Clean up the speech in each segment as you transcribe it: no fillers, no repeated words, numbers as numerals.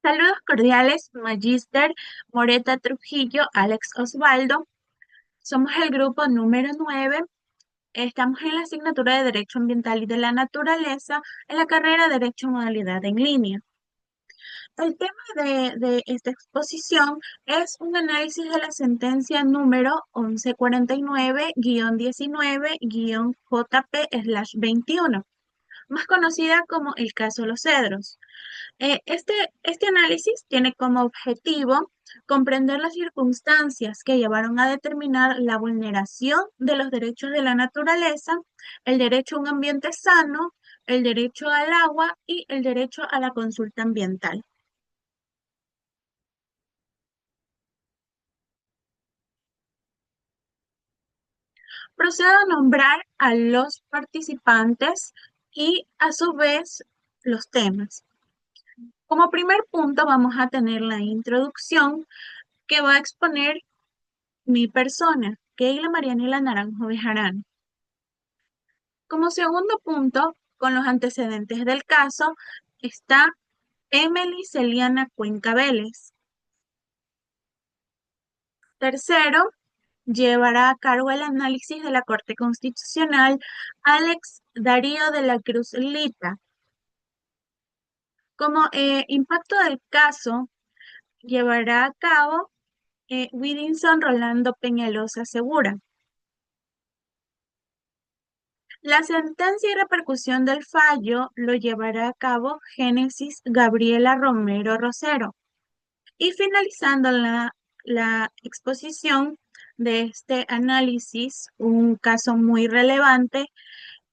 Saludos cordiales, Magíster Moreta Trujillo, Alex Osvaldo. Somos el grupo número 9. Estamos en la asignatura de Derecho Ambiental y de la Naturaleza en la carrera Derecho Modalidad en línea. El tema de esta exposición es un análisis de la sentencia número 1149-19-JP/21, más conocida como el caso Los Cedros. Este análisis tiene como objetivo comprender las circunstancias que llevaron a determinar la vulneración de los derechos de la naturaleza, el derecho a un ambiente sano, el derecho al agua y el derecho a la consulta ambiental. Procedo a nombrar a los participantes y a su vez los temas. Como primer punto vamos a tener la introducción que va a exponer mi persona, Keila Marianela Naranjo Bejarano. Como segundo punto, con los antecedentes del caso, está Emily Celiana Cuenca Vélez. Tercero, llevará a cargo el análisis de la Corte Constitucional Alex Darío de la Cruz Lita. Como impacto del caso, llevará a cabo Widinson Rolando Peñalosa Segura. La sentencia y repercusión del fallo lo llevará a cabo Génesis Gabriela Romero Rosero. Y finalizando la exposición de este análisis, un caso muy relevante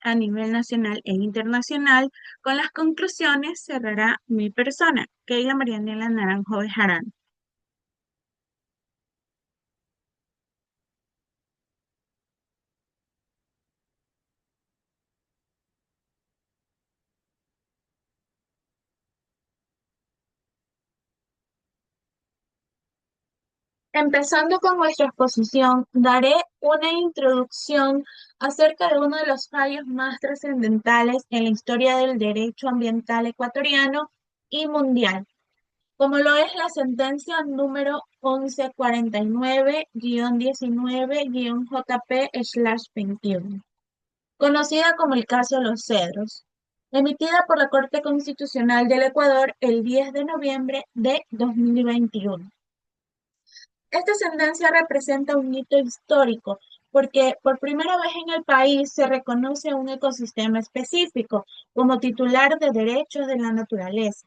a nivel nacional e internacional, con las conclusiones cerrará mi persona, Keila Marianela Naranjo Bejarano. Empezando con nuestra exposición, daré una introducción acerca de uno de los fallos más trascendentales en la historia del derecho ambiental ecuatoriano y mundial, como lo es la sentencia número 1149-19-JP/21, conocida como el caso Los Cedros, emitida por la Corte Constitucional del Ecuador el 10 de noviembre de 2021. Esta sentencia representa un hito histórico porque por primera vez en el país se reconoce un ecosistema específico como titular de derechos de la naturaleza,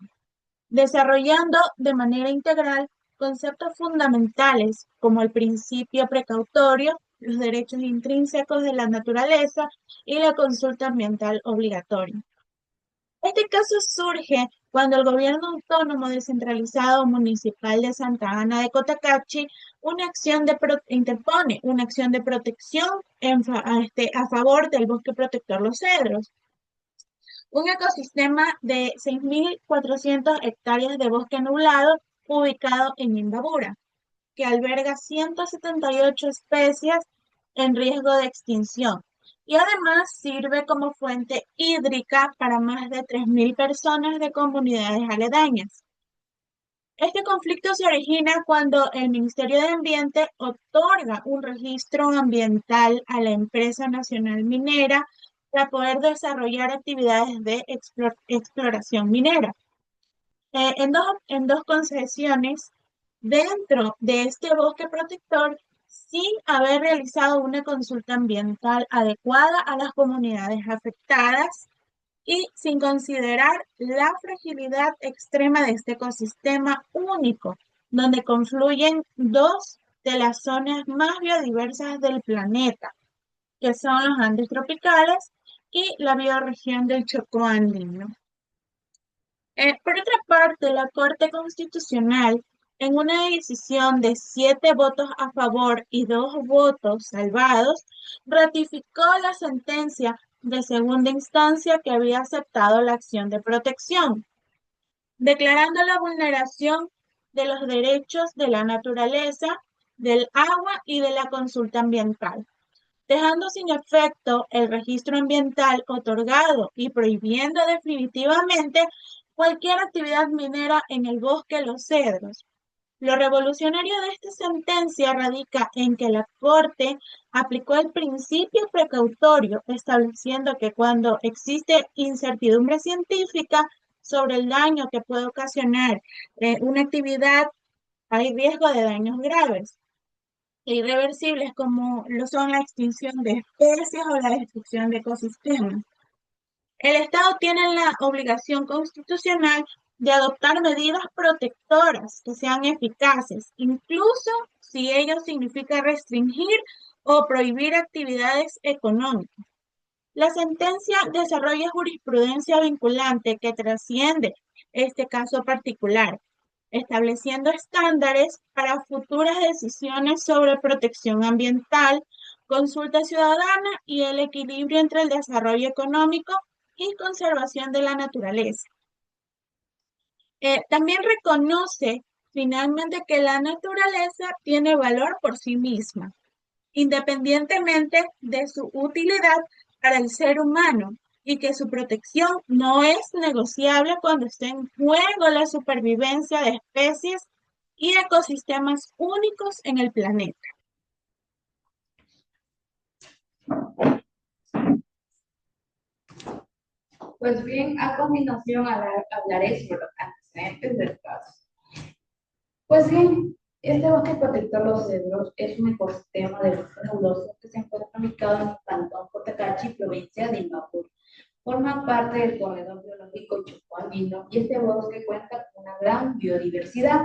desarrollando de manera integral conceptos fundamentales como el principio precautorio, los derechos intrínsecos de la naturaleza y la consulta ambiental obligatoria. Este caso surge cuando el gobierno autónomo descentralizado municipal de Santa Ana de Cotacachi interpone una acción de protección a favor del bosque protector Los Cedros, un ecosistema de 6.400 hectáreas de bosque nublado ubicado en Imbabura, que alberga 178 especies en riesgo de extinción y además sirve como fuente hídrica para más de 3.000 personas de comunidades aledañas. Este conflicto se origina cuando el Ministerio de Ambiente otorga un registro ambiental a la empresa nacional minera para poder desarrollar actividades de exploración minera. En dos concesiones dentro de este bosque protector sin haber realizado una consulta ambiental adecuada a las comunidades afectadas y sin considerar la fragilidad extrema de este ecosistema único, donde confluyen dos de las zonas más biodiversas del planeta, que son los Andes tropicales y la bioregión del Chocó andino. Por otra parte, la Corte Constitucional, en una decisión de 7 votos a favor y 2 votos salvados, ratificó la sentencia de segunda instancia que había aceptado la acción de protección, declarando la vulneración de los derechos de la naturaleza, del agua y de la consulta ambiental, dejando sin efecto el registro ambiental otorgado y prohibiendo definitivamente cualquier actividad minera en el bosque Los Cedros. Lo revolucionario de esta sentencia radica en que la Corte aplicó el principio precautorio, estableciendo que cuando existe incertidumbre científica sobre el daño que puede ocasionar una actividad, hay riesgo de daños graves e irreversibles como lo son la extinción de especies o la destrucción de ecosistemas. El Estado tiene la obligación constitucional de adoptar medidas protectoras que sean eficaces, incluso si ello significa restringir o prohibir actividades económicas. La sentencia desarrolla jurisprudencia vinculante que trasciende este caso particular, estableciendo estándares para futuras decisiones sobre protección ambiental, consulta ciudadana y el equilibrio entre el desarrollo económico y conservación de la naturaleza. También reconoce finalmente que la naturaleza tiene valor por sí misma, independientemente de su utilidad para el ser humano, y que su protección no es negociable cuando esté en juego la supervivencia de especies y ecosistemas únicos en el planeta. Pues bien, a continuación hablaré sobre los antecedentes del caso. Pues bien, este bosque protector Los Cedros es un ecosistema de bosque nuboso que se encuentra ubicado en el cantón Cotacachi, provincia de Imbabur. Forma parte del corredor biológico Chocó Andino y este bosque cuenta con una gran biodiversidad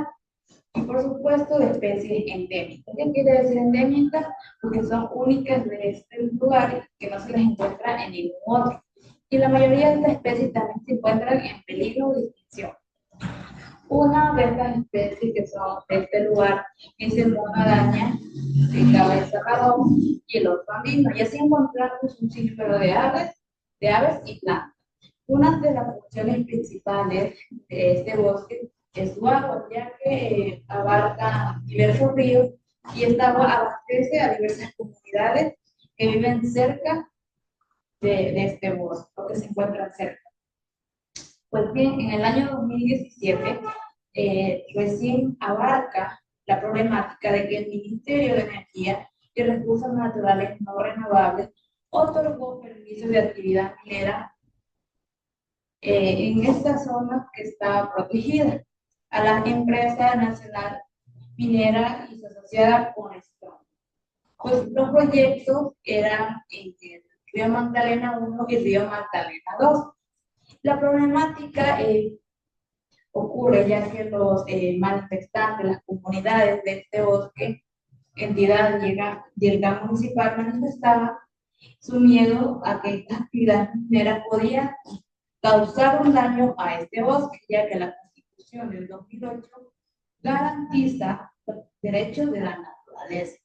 y por supuesto de especies endémicas. ¿Qué quiere decir endémicas? Porque son únicas de este lugar que no se les encuentra en ningún otro. Y la mayoría de estas especies también se encuentran en peligro de extinción. Una de estas especies que son de este lugar es el mono araña de cabeza marrón y el oso andino. Y así encontramos un sinnúmero de aves y plantas. Una de las funciones principales de este bosque es su agua, ya que abarca diversos ríos y esta agua abastece a diversas comunidades que viven cerca de este bosque, o que se encuentran cerca. Pues bien, en el año 2017 recién abarca la problemática de que el Ministerio de Energía y Recursos Naturales No Renovables otorgó permisos de actividad minera en esta zona que está protegida a la empresa nacional minera y su asociada con esto. Pues los proyectos eran en el río Magdalena 1 y río Magdalena 2. La problemática ocurre ya que los manifestantes, las comunidades de este bosque, entidades del GAM municipal manifestaban su miedo a que esta actividad minera podía causar un daño a este bosque, ya que la Constitución del 2008 garantiza los derechos de la naturaleza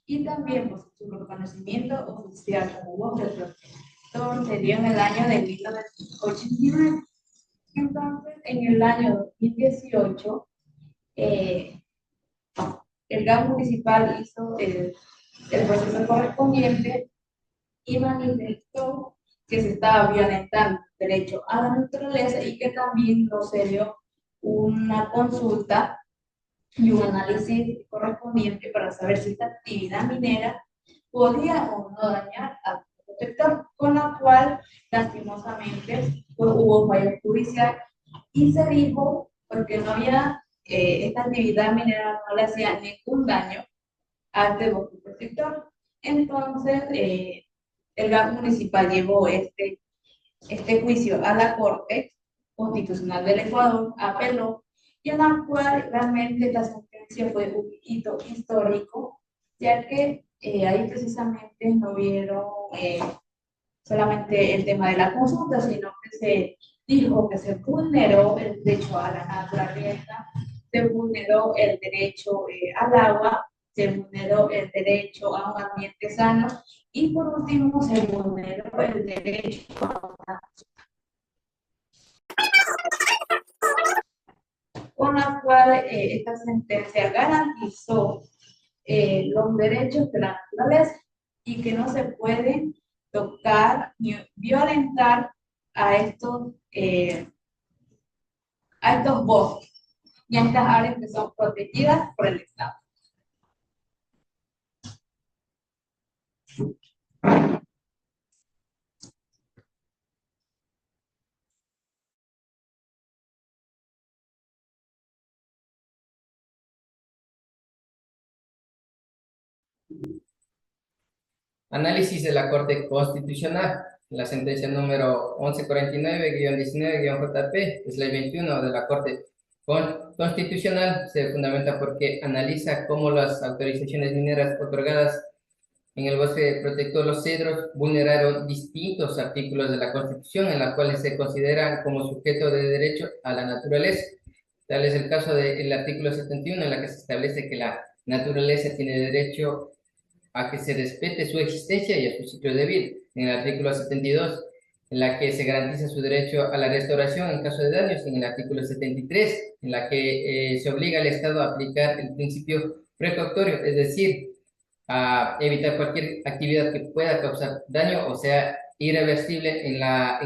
y también pues, su reconocimiento oficial como bosque protector se dio en el año de 1989. Entonces, en el año 2018, el GAM municipal hizo el proceso correspondiente y manifestó que se estaba violentando el derecho a la naturaleza y que también no se dio una consulta y un análisis correspondiente para saber si esta actividad minera podía o no dañar al protector, con la cual lastimosamente pues, hubo fallo judicial y se dijo porque no había esta actividad minera no le hacía ningún daño al este bosque protector. Entonces el GAM municipal llevó este juicio a la Corte Constitucional del Ecuador, apeló, y en la cual realmente la sentencia fue un hito histórico, ya que ahí precisamente no vieron solamente el tema de la consulta, sino que se dijo que se vulneró el derecho a la naturaleza, se vulneró el derecho al agua, se vulneró el derecho a un ambiente sano y por último se vulneró el derecho a una con la cual esta sentencia garantizó los derechos de la naturaleza y que no se puede tocar ni violentar a estos Hay dos bosques y estas áreas que son protegidas por el Estado. Análisis de la Corte Constitucional. La sentencia número 1149-19-JP, es ley 21 de la Corte Constitucional, se fundamenta porque analiza cómo las autorizaciones mineras otorgadas en el bosque protector Los Cedros vulneraron distintos artículos de la Constitución en los cuales se consideran como sujeto de derecho a la naturaleza. Tal es el caso del artículo 71, en la que se establece que la naturaleza tiene derecho a que se respete su existencia y a su ciclo de vida. En el artículo 72, en la que se garantiza su derecho a la restauración en caso de daños. En el artículo 73, en la que se obliga al Estado a aplicar el principio precautorio, es decir, a evitar cualquier actividad que pueda causar daño o sea irreversible en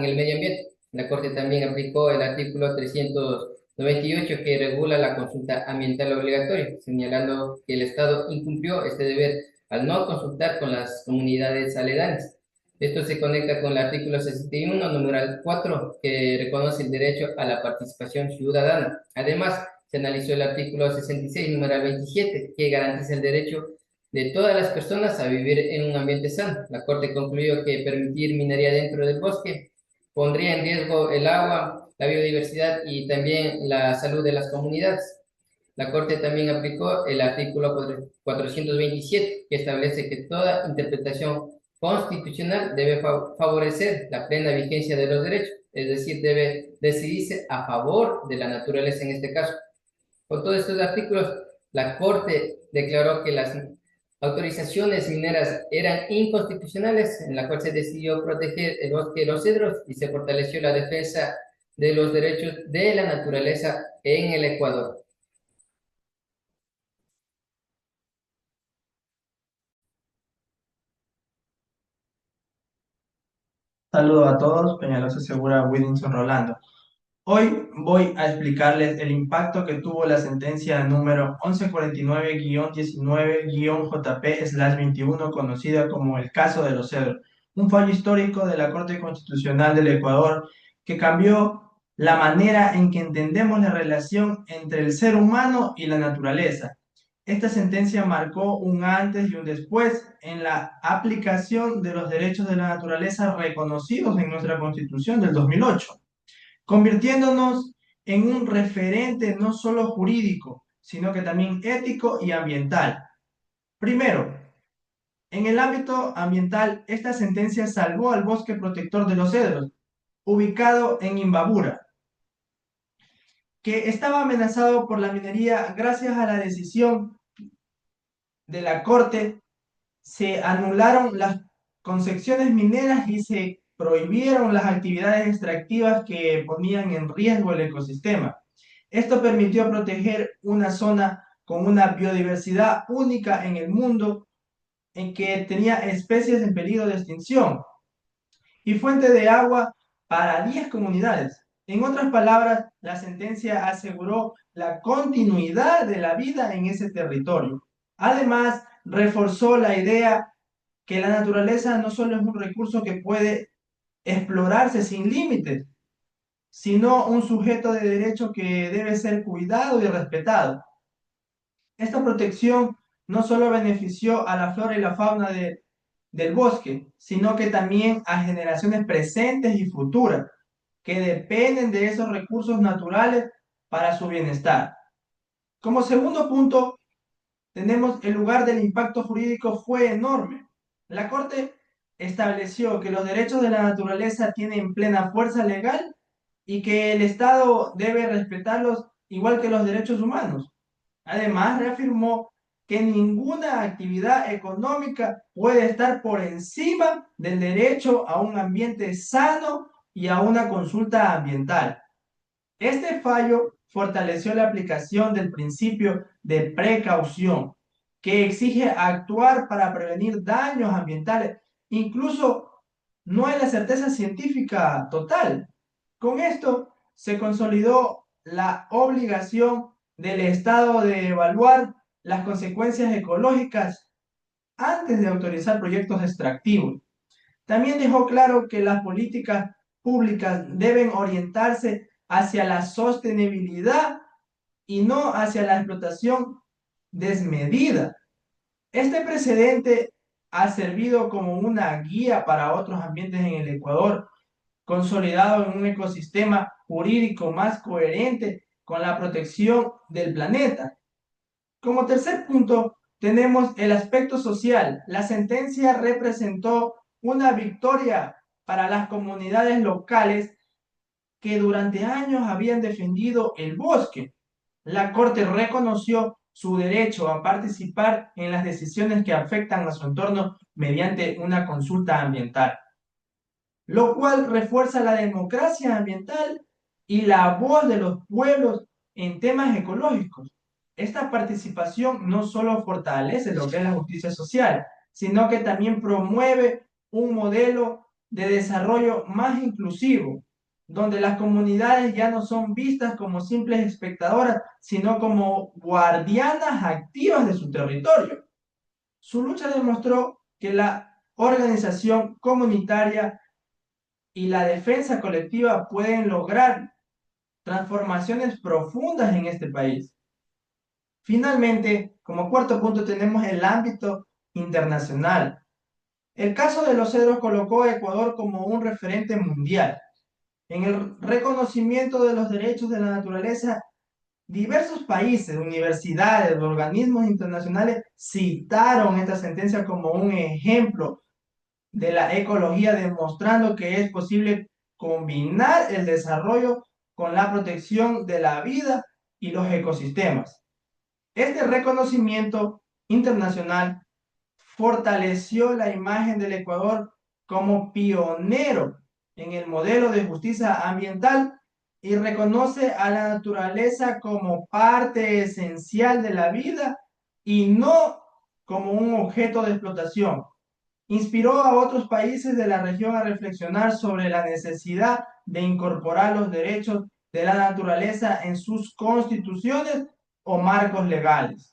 el medio ambiente. La Corte también aplicó el artículo 398 que regula la consulta ambiental obligatoria, señalando que el Estado incumplió este deber al no consultar con las comunidades aledañas. Esto se conecta con el artículo 61, numeral 4, que reconoce el derecho a la participación ciudadana. Además, se analizó el artículo 66, numeral 27, que garantiza el derecho de todas las personas a vivir en un ambiente sano. La Corte concluyó que permitir minería dentro del bosque pondría en riesgo el agua, la biodiversidad y también la salud de las comunidades. La Corte también aplicó el artículo 427, que establece que toda interpretación constitucional debe favorecer la plena vigencia de los derechos, es decir, debe decidirse a favor de la naturaleza en este caso. Con todos estos artículos, la Corte declaró que las autorizaciones mineras eran inconstitucionales, en la cual se decidió proteger el bosque de Los Cedros y se fortaleció la defensa de los derechos de la naturaleza en el Ecuador. Saludos a todos, Peñalosa Segura, Willinson Rolando. Hoy voy a explicarles el impacto que tuvo la sentencia número 1149-19-JP/21, conocida como el caso de Los Cedros, un fallo histórico de la Corte Constitucional del Ecuador que cambió la manera en que entendemos la relación entre el ser humano y la naturaleza. Esta sentencia marcó un antes y un después en la aplicación de los derechos de la naturaleza reconocidos en nuestra Constitución del 2008, convirtiéndonos en un referente no solo jurídico, sino que también ético y ambiental. Primero, en el ámbito ambiental, esta sentencia salvó al bosque protector de Los Cedros, ubicado en Imbabura, que estaba amenazado por la minería gracias a la decisión de la Corte. Se anularon las concesiones mineras y se prohibieron las actividades extractivas que ponían en riesgo el ecosistema. Esto permitió proteger una zona con una biodiversidad única en el mundo, en que tenía especies en peligro de extinción y fuente de agua para 10 comunidades. En otras palabras, la sentencia aseguró la continuidad de la vida en ese territorio. Además, reforzó la idea que la naturaleza no solo es un recurso que puede explorarse sin límites, sino un sujeto de derecho que debe ser cuidado y respetado. Esta protección no solo benefició a la flora y la fauna del bosque, sino que también a generaciones presentes y futuras que dependen de esos recursos naturales para su bienestar. Como segundo punto, tenemos el lugar del impacto jurídico fue enorme. La Corte estableció que los derechos de la naturaleza tienen plena fuerza legal y que el Estado debe respetarlos igual que los derechos humanos. Además, reafirmó que ninguna actividad económica puede estar por encima del derecho a un ambiente sano y a una consulta ambiental. Este fallo fortaleció la aplicación del principio de precaución, que exige actuar para prevenir daños ambientales. Incluso no hay la certeza científica total. Con esto se consolidó la obligación del Estado de evaluar las consecuencias ecológicas antes de autorizar proyectos extractivos. También dejó claro que las políticas públicas deben orientarse hacia la sostenibilidad y no hacia la explotación desmedida. Este precedente ha servido como una guía para otros ambientes en el Ecuador, consolidado en un ecosistema jurídico más coherente con la protección del planeta. Como tercer punto, tenemos el aspecto social. La sentencia representó una victoria para las comunidades locales que durante años habían defendido el bosque. La Corte reconoció su derecho a participar en las decisiones que afectan a su entorno mediante una consulta ambiental, lo cual refuerza la democracia ambiental y la voz de los pueblos en temas ecológicos. Esta participación no solo fortalece lo que es la justicia social, sino que también promueve un modelo de desarrollo más inclusivo, donde las comunidades ya no son vistas como simples espectadoras, sino como guardianas activas de su territorio. Su lucha demostró que la organización comunitaria y la defensa colectiva pueden lograr transformaciones profundas en este país. Finalmente, como cuarto punto tenemos el ámbito internacional. El caso de los cedros colocó a Ecuador como un referente mundial. En el reconocimiento de los derechos de la naturaleza, diversos países, universidades, organismos internacionales citaron esta sentencia como un ejemplo de la ecología, demostrando que es posible combinar el desarrollo con la protección de la vida y los ecosistemas. Este reconocimiento internacional fortaleció la imagen del Ecuador como pionero en el modelo de justicia ambiental y reconoce a la naturaleza como parte esencial de la vida y no como un objeto de explotación. Inspiró a otros países de la región a reflexionar sobre la necesidad de incorporar los derechos de la naturaleza en sus constituciones o marcos legales.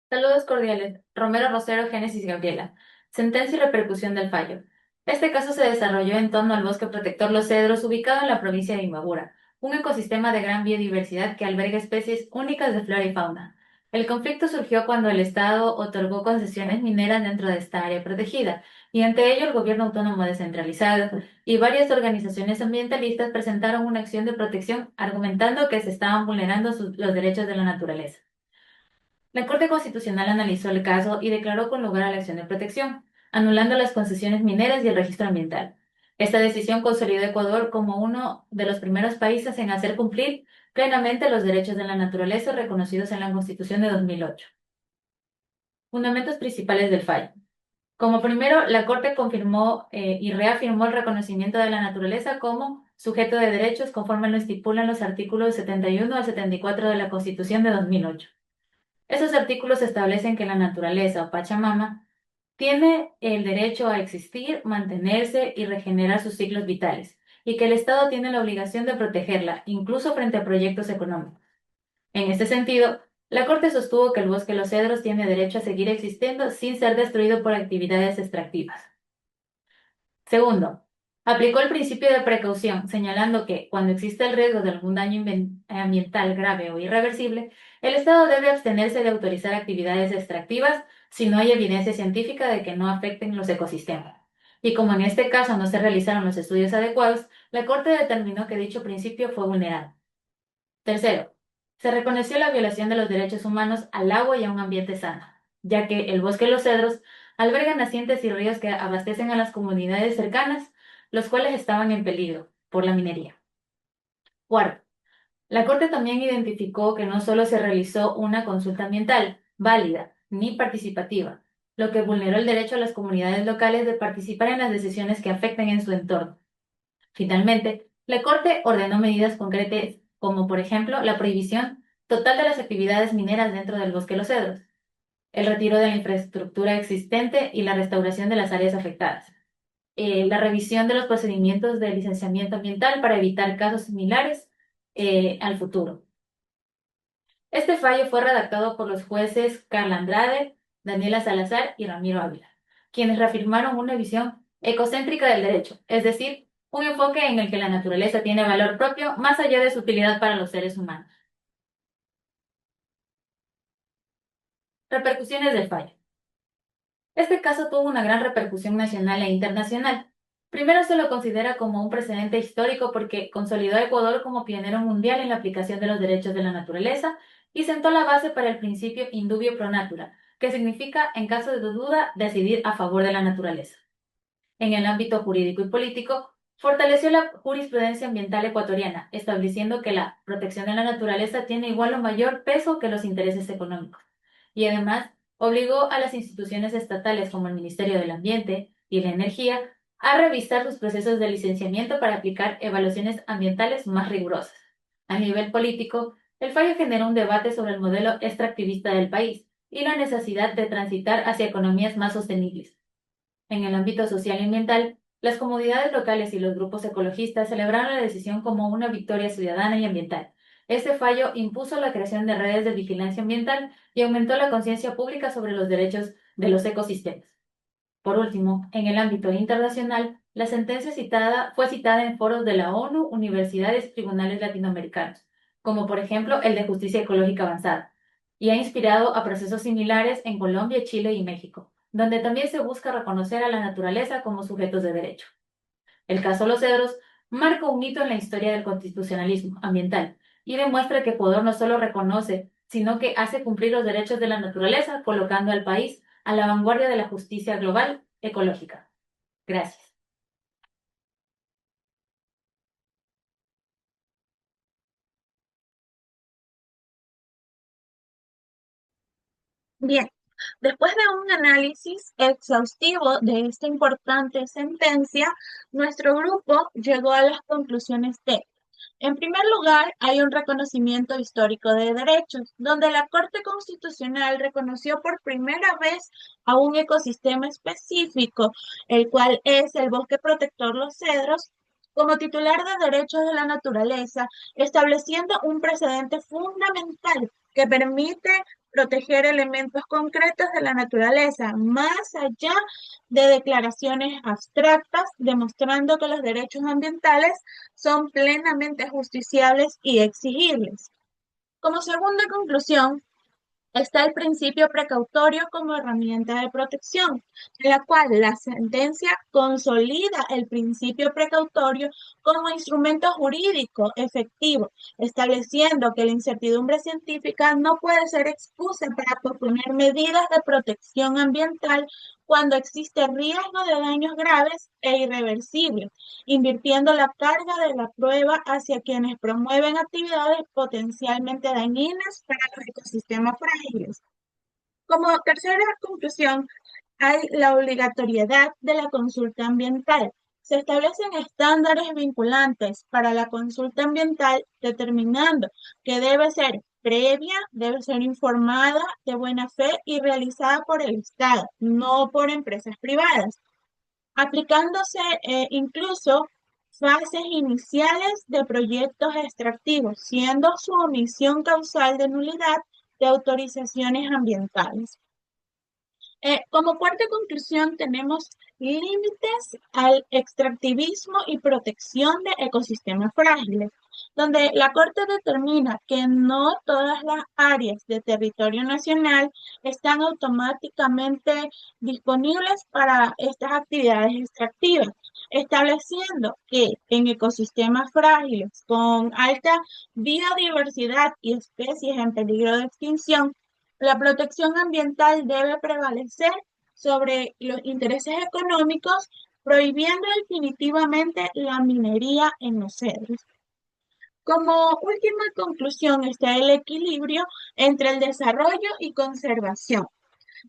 Saludos cordiales. Romero Rosero, Génesis Gabriela. Sentencia y repercusión del fallo. Este caso se desarrolló en torno al bosque protector Los Cedros, ubicado en la provincia de Imbabura, un ecosistema de gran biodiversidad que alberga especies únicas de flora y fauna. El conflicto surgió cuando el Estado otorgó concesiones mineras dentro de esta área protegida, y ante ello el gobierno autónomo descentralizado y varias organizaciones ambientalistas presentaron una acción de protección argumentando que se estaban vulnerando los derechos de la naturaleza. La Corte Constitucional analizó el caso y declaró con lugar a la acción de protección, anulando las concesiones mineras y el registro ambiental. Esta decisión consolidó a Ecuador como uno de los primeros países en hacer cumplir plenamente los derechos de la naturaleza reconocidos en la Constitución de 2008. Fundamentos principales del fallo. Como primero, la Corte confirmó y reafirmó el reconocimiento de la naturaleza como sujeto de derechos conforme lo estipulan los artículos 71 al 74 de la Constitución de 2008. Esos artículos establecen que la naturaleza o Pachamama tiene el derecho a existir, mantenerse y regenerar sus ciclos vitales, y que el Estado tiene la obligación de protegerla, incluso frente a proyectos económicos. En este sentido, la Corte sostuvo que el bosque Los Cedros tiene derecho a seguir existiendo sin ser destruido por actividades extractivas. Segundo, aplicó el principio de precaución, señalando que, cuando existe el riesgo de algún daño ambiental grave o irreversible, el Estado debe abstenerse de autorizar actividades extractivas si no hay evidencia científica de que no afecten los ecosistemas. Y como en este caso no se realizaron los estudios adecuados, la Corte determinó que dicho principio fue vulnerado. Tercero, se reconoció la violación de los derechos humanos al agua y a un ambiente sano, ya que el bosque Los Cedros alberga nacientes y ríos que abastecen a las comunidades cercanas, los cuales estaban en peligro por la minería. Cuarto, la Corte también identificó que no solo se realizó una consulta ambiental válida ni participativa, lo que vulneró el derecho a las comunidades locales de participar en las decisiones que afecten en su entorno. Finalmente, la Corte ordenó medidas concretas como, por ejemplo, la prohibición total de las actividades mineras dentro del bosque Los Cedros, el retiro de la infraestructura existente y la restauración de las áreas afectadas, la revisión de los procedimientos de licenciamiento ambiental para evitar casos similares al futuro. Este fallo fue redactado por los jueces Carla Andrade, Daniela Salazar y Ramiro Ávila, quienes reafirmaron una visión ecocéntrica del derecho, es decir, un enfoque en el que la naturaleza tiene valor propio más allá de su utilidad para los seres humanos. Repercusiones del fallo. Este caso tuvo una gran repercusión nacional e internacional. Primero se lo considera como un precedente histórico porque consolidó a Ecuador como pionero mundial en la aplicación de los derechos de la naturaleza y sentó la base para el principio indubio pro natura, que significa, en caso de duda, decidir a favor de la naturaleza. En el ámbito jurídico y político, fortaleció la jurisprudencia ambiental ecuatoriana, estableciendo que la protección de la naturaleza tiene igual o mayor peso que los intereses económicos. Y además, obligó a las instituciones estatales como el Ministerio del Ambiente y la Energía a revisar sus procesos de licenciamiento para aplicar evaluaciones ambientales más rigurosas. A nivel político, el fallo generó un debate sobre el modelo extractivista del país y la necesidad de transitar hacia economías más sostenibles. En el ámbito social y ambiental, las comunidades locales y los grupos ecologistas celebraron la decisión como una victoria ciudadana y ambiental. Este fallo impuso la creación de redes de vigilancia ambiental y aumentó la conciencia pública sobre los derechos de los ecosistemas. Por último, en el ámbito internacional, la sentencia fue citada en foros de la ONU, universidades y tribunales latinoamericanos, como por ejemplo el de Justicia Ecológica Avanzada, y ha inspirado a procesos similares en Colombia, Chile y México, donde también se busca reconocer a la naturaleza como sujetos de derecho. El caso Los Cedros marca un hito en la historia del constitucionalismo ambiental y demuestra que Ecuador no solo reconoce, sino que hace cumplir los derechos de la naturaleza, colocando al país a la vanguardia de la justicia global ecológica. Gracias. Bien, después de un análisis exhaustivo de esta importante sentencia, nuestro grupo llegó a las conclusiones de: en primer lugar, hay un reconocimiento histórico de derechos, donde la Corte Constitucional reconoció por primera vez a un ecosistema específico, el cual es el bosque protector Los Cedros, como titular de derechos de la naturaleza, estableciendo un precedente fundamental que permite proteger elementos concretos de la naturaleza, más allá de declaraciones abstractas, demostrando que los derechos ambientales son plenamente justiciables y exigibles. Como segunda conclusión, está el principio precautorio como herramienta de protección, en la cual la sentencia consolida el principio precautorio como instrumento jurídico efectivo, estableciendo que la incertidumbre científica no puede ser excusa para proponer medidas de protección ambiental cuando existe riesgo de daños graves e irreversibles, invirtiendo la carga de la prueba hacia quienes promueven actividades potencialmente dañinas para los ecosistemas frágiles. Como tercera conclusión, hay la obligatoriedad de la consulta ambiental. Se establecen estándares vinculantes para la consulta ambiental, determinando que debe ser previa, debe ser informada, de buena fe y realizada por el Estado, no por empresas privadas, aplicándose incluso fases iniciales de proyectos extractivos, siendo su omisión causal de nulidad de autorizaciones ambientales. Como cuarta conclusión, tenemos límites al extractivismo y protección de ecosistemas frágiles, donde la Corte determina que no todas las áreas de territorio nacional están automáticamente disponibles para estas actividades extractivas, estableciendo que en ecosistemas frágiles con alta biodiversidad y especies en peligro de extinción, la protección ambiental debe prevalecer sobre los intereses económicos, prohibiendo definitivamente la minería en los cedros. Como última conclusión está el equilibrio entre el desarrollo y conservación,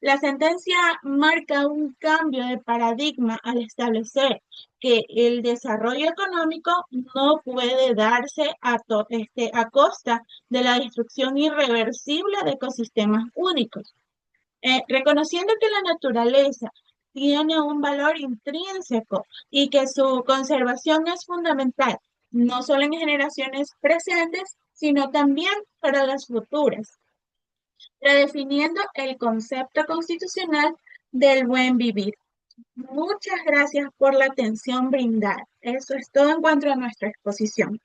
La sentencia marca un cambio de paradigma al establecer que el desarrollo económico no puede darse a costa de la destrucción irreversible de ecosistemas únicos. Reconociendo que la naturaleza tiene un valor intrínseco y que su conservación es fundamental, no solo en generaciones presentes, sino también para las futuras, redefiniendo el concepto constitucional del buen vivir. Muchas gracias por la atención brindada. Eso es todo en cuanto a nuestra exposición.